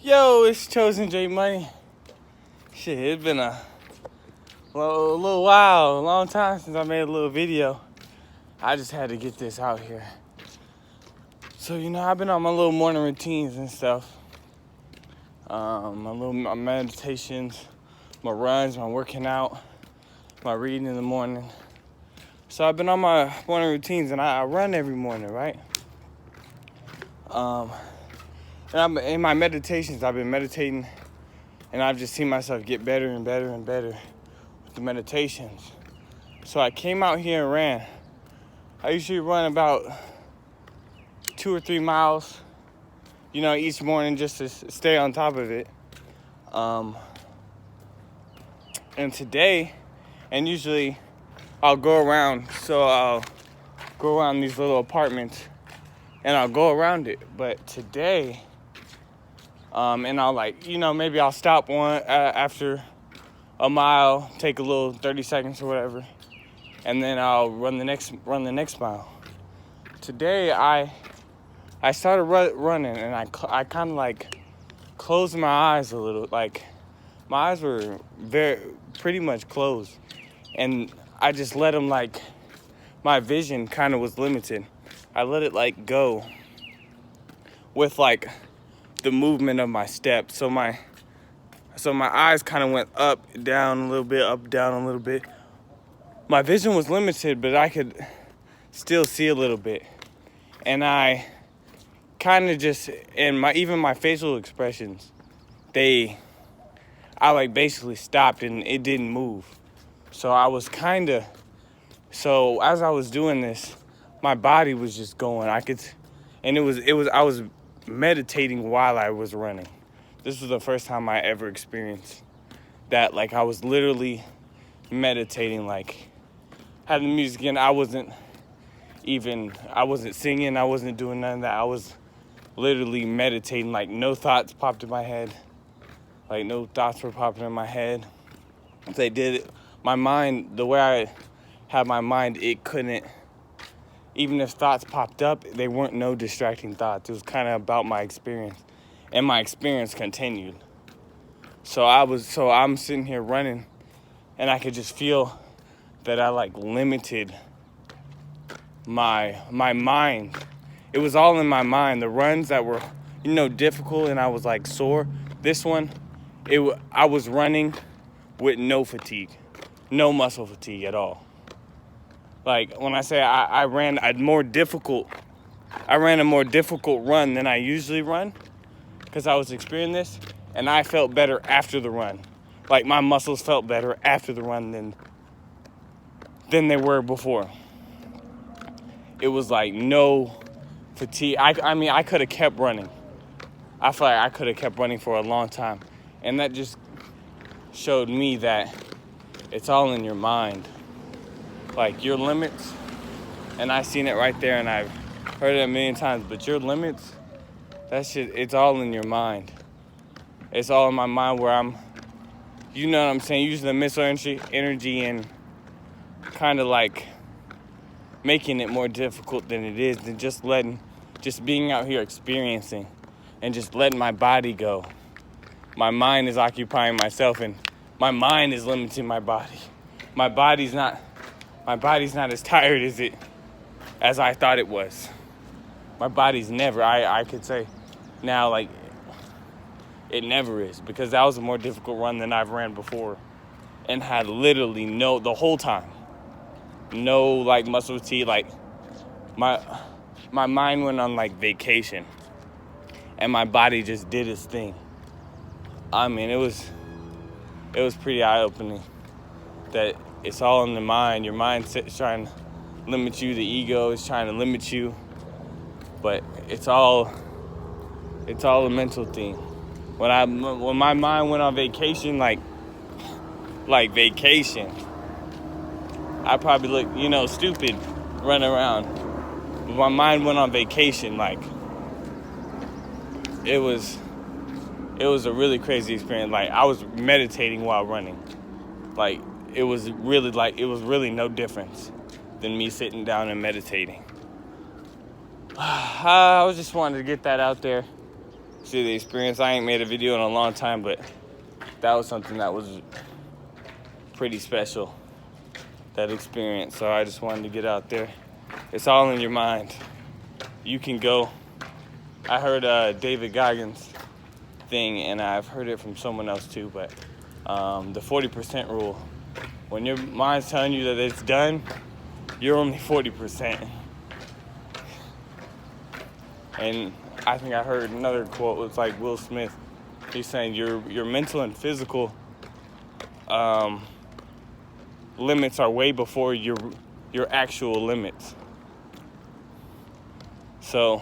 Yo, it's Chosen J Money. Shit, it's been a little while, a long time since I made a little video. I just had to get this out here. So, I've been on my little morning routines and stuff. My meditations, my runs, my working out, my reading in the morning. So I've been on my morning routines, and I run every morning, right? And in my meditations, I've been meditating, and I've just seen myself get better and better and better with the meditations. So I came out here and ran. I usually run about 2 or 3 miles, each morning just to stay on top of it. And today, and usually I'll go around, so I'll go around these little apartments and I'll go around it. But today, and I'll maybe I'll stop one after a mile, take a little 30 seconds or whatever, and then I'll run the next mile. Today I started running, and I kind of closed my eyes a little. My eyes were pretty much closed, and I just let them my vision kind of was limited. I let it go with the movement of my steps. So my eyes kind of went up, down a little bit, up, down a little bit. My vision was limited, but I could still see a little bit. And I kind of just, and even my facial expressions, I basically stopped and it didn't move. So as I was doing this, my body was just going. I was meditating while I was running. This was the first time I ever experienced that. I was literally meditating, had the music in. I wasn't singing, I wasn't doing none of that. I was literally meditating, no thoughts popped in my head. No thoughts were popping in my head. They did, my mind, the way I had my mind, it couldn't, even if thoughts popped up, they weren't no distracting thoughts. It was kind of about my experience, and my experience continued. So I'm sitting here running, and I could just feel that I limited my mind. It was all in my mind. The runs that were, difficult, and I was sore. This one, I was running with no fatigue, no muscle fatigue at all. When I say I ran a more difficult run than I usually run, because I was experiencing this, and I felt better after the run. My muscles felt better after the run than they were before. It was no fatigue. I could have kept running. I feel like I could have kept running for a long time. And that just showed me that it's all in your mind. Your limits, and I seen it right there, and I've heard it a million times, but your limits, that shit, it's all in your mind. It's all in my mind where I'm, you know what I'm saying, using the mental energy and kind of making it more difficult than it is, than just being out here experiencing and just letting my body go. My mind is occupying myself, and my mind is limiting my body. My body's not as tired as I thought it was. My body's never, I could say now, it never is, because that was a more difficult run than I've ran before, and had literally the whole time, no muscle fatigue. My mind went on vacation, and my body just did its thing. It was pretty eye-opening that it's all in the mind. Your mind's trying to limit you. The ego is trying to limit you. But it's all a mental thing. When my mind went on vacation, vacation, I probably looked, stupid running around. But my mind went on vacation, it was a really crazy experience. I was meditating while running. It was really no difference than me sitting down and meditating. I was just wanting to get that out there. see the experience. I ain't made a video in a long time, but that was something that was pretty special, that experience. So I just wanted to get out there. It's all in your mind. You can go. I heard David Goggins thing, and I've heard it from someone else too, but the 40% rule. When your mind's telling you that it's done, you're only 40%. And I think I heard another quote. It's like Will Smith. He's saying your mental and physical limits are way before your actual limits. So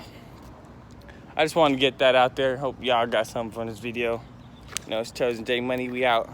I just wanted to get that out there. Hope y'all got something from this video. You know, it's Chosen J Money. We out.